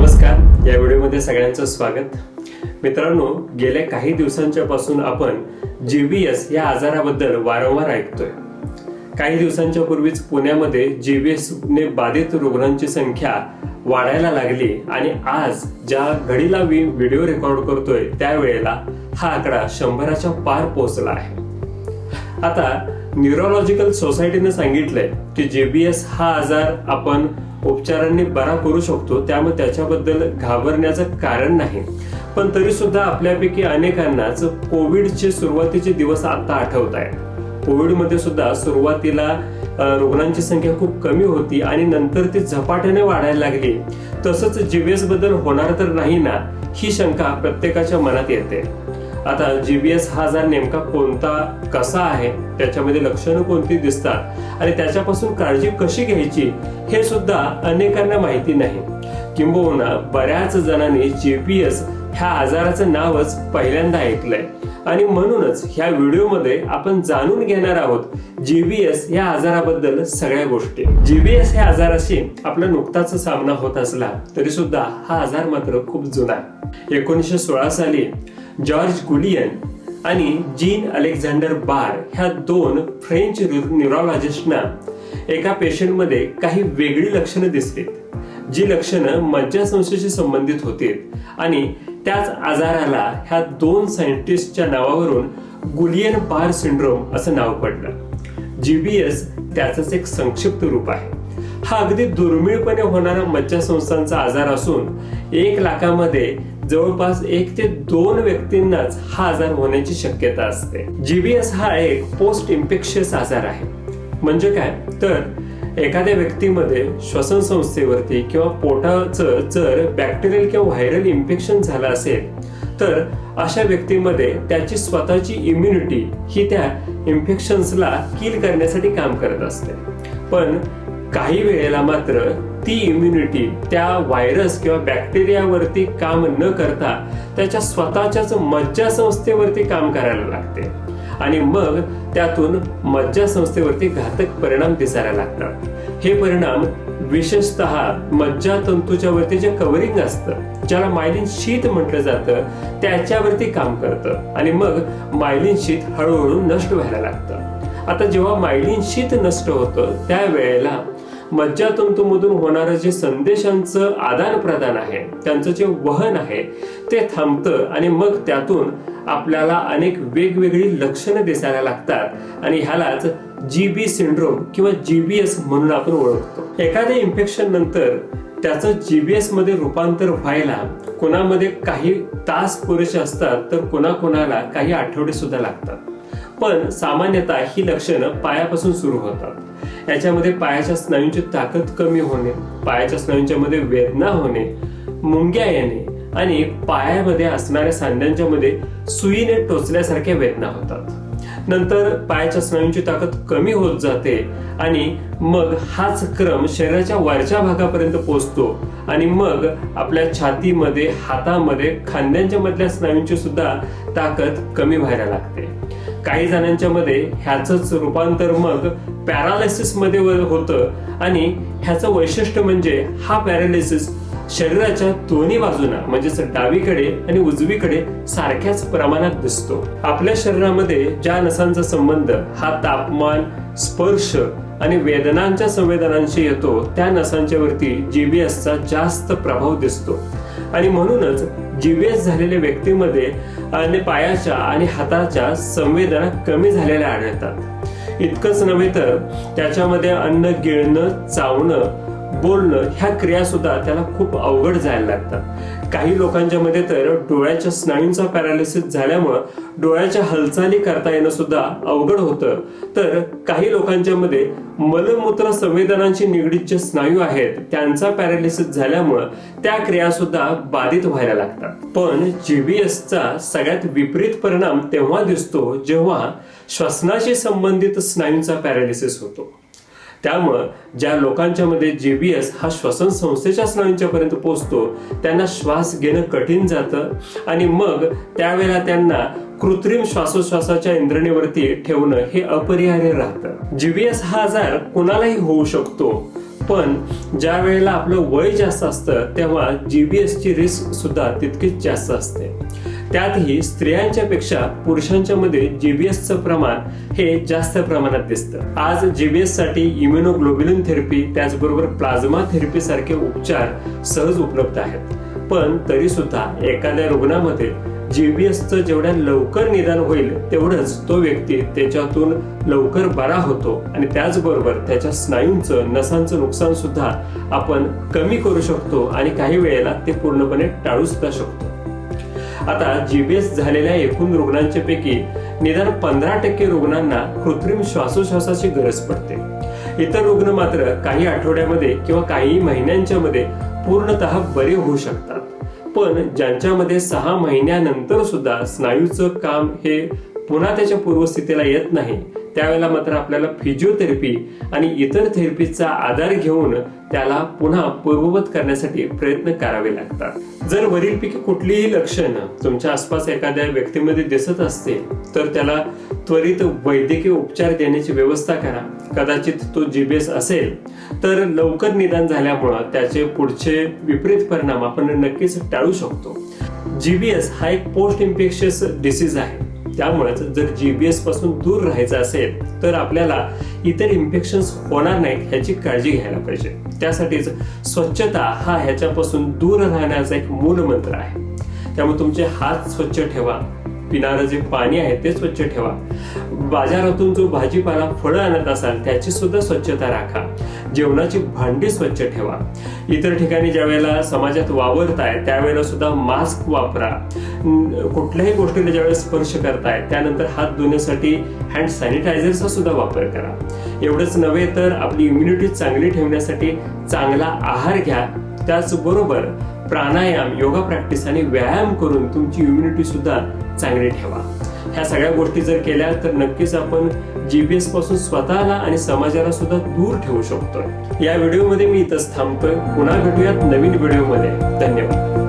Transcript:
नमस्कार. या व्हिडिओमध्ये सगळ्यांचं स्वागत. मित्रांनो, गेल्या काही दिवसांच्या पासून आपण GBS या आजाराबद्दल वारंवार ऐकतोय. काही दिवसांच्या पूर्वीच पुण्यामध्ये GBS ने बाधित रुग्णांची संख्या वाढायला लागली आणि आज ज्या घडीला मी व्हिडिओ रेकॉर्ड करतोय त्यावेळेला हा आकडा 100च्या पार पोहोचला आहे. आता न्यूरोलॉजिकल सोसायटीने सांगितलंय की GBS हा आजार आपण उपचारांनी बरा करू शकतो, त्यामुळे त्याच्याबद्दल घाबरण्याचं कारण नाही. पण तरी सुद्धा आपल्यापैकी अनेकांनाच कोविडचे सुरुवातीचे दिवस आता आठवत आहेत. कोविडमध्ये सुद्धा सुरुवातीला रुग्णांची संख्या खूप कमी होती आणि नंतर ती झपाट्याने वाढायला लागली. तसंच GBS बद्दल होणार तर नाही ना, ही शंका प्रत्येकाच्या मनात येते. आता GBS हा आजार नेमका कोणता, कसा आहे, त्याच्यामध्ये लक्षणं कोणती दिसतात आणि त्याच्यापासून काळजी कशी घ्यायची हे सुद्धा अनेकांना माहिती नाही. किंबहुना बऱ्याच जणांनी GBS ह्या आजाराचं नावच पहिल्यांदा ऐकलंय आणि म्हणूनच ह्या व्हिडिओमध्ये आपण जाणून घेणार आहोत GBS या आजाराबद्दल सगळ्या गोष्टी. GBS या आजाराशी आपला नुकताच सामना होत असला तरी सुद्धा हा आजार मात्र खूप जुना आहे. 1916 साली जॉर्ज गुलियन आणि जीन अलेक्झांडर बार ह्या दोन फ्रेंच न्यूरोलॉजिस्टना एका पेशंटमध्ये काही वेगळी लक्षणं दिसली, जी लक्षणं मज्जासंस्थेशी संबंधित होती आणि त्याच आजाराला ह्या दोन सायंटिस्टच्या नावावरून गुलियन बार सिंड्रोम असं नाव पडलं. GBS त्याचंच एक संक्षिप्त रूप आहे. हा अगदी दुर्मिळपणे होणारा मज्जासंस्थांचा आजार असून 1 लाखामध्ये जवळपास 1 ते 2 व्यक्तींनाच हा आजार होण्याची शक्यता असते. GBS हा एक पोस्ट इन्फेक्शियस आजार आहे. म्हणजे काय तर एखाद्या व्यक्तीमध्ये श्वसन संस्थेवरती किंवा पोटाचं जर बॅक्टेरियल किंवा व्हायरल इन्फेक्शन झालं असेल तर अशा व्यक्तीमध्ये त्याची स्वतःची इम्युनिटी ही त्या इन्फेक्शन्सला किल करण्यासाठी काम करत असते. पण काही वेळेला मात्र ती इम्युनिटी त्या व्हायरस किंवा बॅक्टेरियावरती काम न करता त्याच्या स्वतःच्याच मज्जासंस्थेवरती काम करायला लागते आणि मग त्यातून मज्जासंस्थेवरती घातक परिणाम दिसायला लागतात. हे परिणाम विशेषतः मज्जातंतूच्या वरती जे कव्हरिंग असतं, ज्याला मायलिन शीथ म्हटलं जातं, त्याच्यावरती काम करतं आणि मग मायलिन शीथ हळूहळू नष्ट व्हायला लागतं. आता जेव्हा मायलिन शीथ नष्ट होतं त्यावेळेला मज्जातंतूमधून होणारं जे संदेशांचं आदान प्रदान आहे, त्यांचं जे वहन आहे ते थांबतं आणि मग त्यातून आपल्याला अनेक वेगवेगळी लक्षणं दिसायला लागतात आणि ह्यालाच GB सिंड्रोम किंवा GBS म्हणून आपण ओळखतो. एखाद्या इन्फेक्शन नंतर त्याचं GBS मध्ये रूपांतर व्हायला कोणामध्ये काही तास पुरेसे असतात तर कोणाकोणाला काही आठवडे सुद्धा लागतात. पण सामान्यतः ही लक्षणं पायापासून सुरू होतात. याच्यामध्ये पायाच्या स्नायूंची ताकद कमी होणे, पायाच्या स्नायूंच्या मध्ये वेदना होणे, मुंग्या येणे आणि पायामध्ये असणाऱ्या सांध्यांच्या मध्ये सुईने टोचल्यासारख्या वेदना होतात. नंतर पायाच्या स्नायूंची ताकद कमी होत जाते आणि मग हाच क्रम शरीराच्या वरच्या भागापर्यंत पोहोचतो आणि मग आपल्या छातीमध्ये, हातामध्ये, खांद्यांच्या मधल्या स्नायूंची सुद्धा ताकद कमी व्हायला लागते. काही जणांच्या मध्ये ह्याचंच रूपांतर मग पॅरालिसिस मध्ये होतं आणि ह्याचं वैशिष्ट्य म्हणजे हा पॅरालिसिस शरीराच्या दोन्ही बाजूंना म्हणजेच डावीकडे आणि उजवीकडे सारख्याच प्रमाणात दिसतो. आपल्या शरीरामध्ये ज्या नसांचा संबंध हा तापमान, स्पर्श आणि वेदनांच्या संवेदनांशी येतो त्या नसांच्या वरती GBSचा जास्त प्रभाव दिसतो आणि म्हणूनच GBS झालेल्या व्यक्तीमध्ये पायाच्या आणि हाताच्या संवेदना कमी झालेल्या आढळतात. इतकंच नव्हे तर त्याच्यामध्ये अन्न गिळणं, चावणं, बोलणं ह्या क्रिया सुद्धा त्याला खूप अवघड जायला लागतात. काही लोकांच्या मध्ये तर डोळ्याच्या स्नायूंचा पॅरालिसिस झाल्यामुळं डोळ्याच्या हालचाली करता येणं सुद्धा अवघड होतं. तर काही लोकांच्या मध्ये मलमूत्र संवेदनांशी निगडीत जे स्नायू आहेत त्यांचा पॅरालिसिस झाल्यामुळं त्या क्रिया सुद्धा बाधित व्हायला लागतात. पण GBSचा सगळ्यात विपरीत परिणाम तेव्हा दिसतो जेव्हा श्वसनाशी संबंधित स्नायूंचा पॅरालिसिस होतो. त्यामुळं ज्या लोकांच्या मध्ये GBS हा श्वसन संस्थेच्या स्नायूंच्या पर्यंत पोहोचतो त्यांना श्वास घेणं कठीण जातं आणि मग त्यावेळेला त्यांना कृत्रिम श्वासोश्वासाच्या यंत्रणेवरती ठेवणं हे अपरिहार्य राहतं. GBS हा आजार कोणालाही होऊ शकतो, पण ज्या वेळेला आपलं वय जास्त असतं तेव्हा GBS ची रिस्क सुद्धा तितकीच जास्त असते. त्यातही स्त्रियांच्या पेक्षा पुरुषांच्या मध्ये GBSचं प्रमाण हे जास्त प्रमाणात दिसतं. आज GBS साठी इम्युनोग्लोब्युलिन थेरपी त्याचबरोबर प्लाझ्मा थेरपी सारखे उपचार सहज उपलब्ध आहेत. पण तरी सुद्धा एखाद्या रुग्णामध्ये GBSचं जेवढ्या लवकर निदान होईल तेवढंच तो व्यक्ती त्याच्यातून लवकर बरा होतो आणि त्याचबरोबर त्याच्या स्नायूंचं नसांचं नुकसान सुद्धा आपण कमी करू शकतो आणि काही वेळेला ते पूर्णपणे टाळू सुद्धा शकतो. आता GBS झालेल्या एकूण रुग्णांच्या पैकी निदान 15% रुग्णांना कृत्रिम श्वासोश्वासाची गरज पडते. इतर रुग्ण मात्र काही आठवड्यामध्ये किंवा काही महिन्यांच्या मध्ये पूर्णतः बरे होऊ शकतात. पण ज्यांच्यामध्ये 6 महिन्यानंतर सुद्धा स्नायूचं काम हे पुन्हा त्याच्या पूर्वस्थितीला येत नाही त्यावेळेला मात्र आपल्याला फिजिओथेरपी आणि इतर थेरपीचा आधार घेऊन त्याला पुन्हा पूर्ववत करण्यासाठी प्रयत्न करावे लागतात. जर वरीलपैकी कुठलीही लक्षणं तुमच्या आसपास एखाद्या व्यक्तीमध्ये दिसत असतील तर त्याला त्वरित वैद्यकीय उपचार देण्याची व्यवस्था करा. कदाचित तो GBS असेल तर लवकर निदान झाल्यामुळं त्याचे पुढचे विपरीत परिणाम आपण नक्कीच टाळू शकतो. GBS हा एक पोस्ट इन्फेक्शियस डिसीज आहे. त्यामुळेच जर GBS पासून दूर राहायचं असेल तर आपल्याला इतर इन्फेक्शन्स होणार नाहीत ह्याची काळजी घ्यायला पाहिजे. त्यासाठीच स्वच्छता हा ह्याच्यापासून दूर राहण्याचा एक मूल मंत्र आहे. त्यामुळे तुमचे हात स्वच्छ ठेवा, पिणारं जे पाणी आहे ते स्वच्छ ठेवा, बाजारातून जो भाजीपाला फळं आणत असाल त्याची सुद्धा स्वच्छता राखा, जेवणाची भांडी स्वच्छ ठेवा, इतर ठिकाणी ज्या वेळेला समाजात वावरताय त्यावेळेला सुद्धा मास्क वापरा, कुठल्याही गोष्टीला ज्यावेळेला स्पर्श करताय त्यानंतर हात धुण्यासाठी हँड सॅनिटायझरचा सुद्धा वापर करा. एवढंच नव्हे तर आपली इम्युनिटी चांगली ठेवण्यासाठी चांगला आहार घ्या. त्याचबरोबर प्राणायाम, योगा प्रॅक्टिस आणि व्यायाम करून तुमची इम्युनिटी सुद्धा चांगली ठेवा. ह्या सगळ्या गोष्टी जर केल्या तर नक्कीच आपण GBS पासून स्वतःला आणि समाजाला सुद्धा दूर ठेवू शकतो. या व्हिडिओमध्ये मी इथंच थांबतोय. पुन्हा भेटूयात नवीन व्हिडिओमध्ये. धन्यवाद.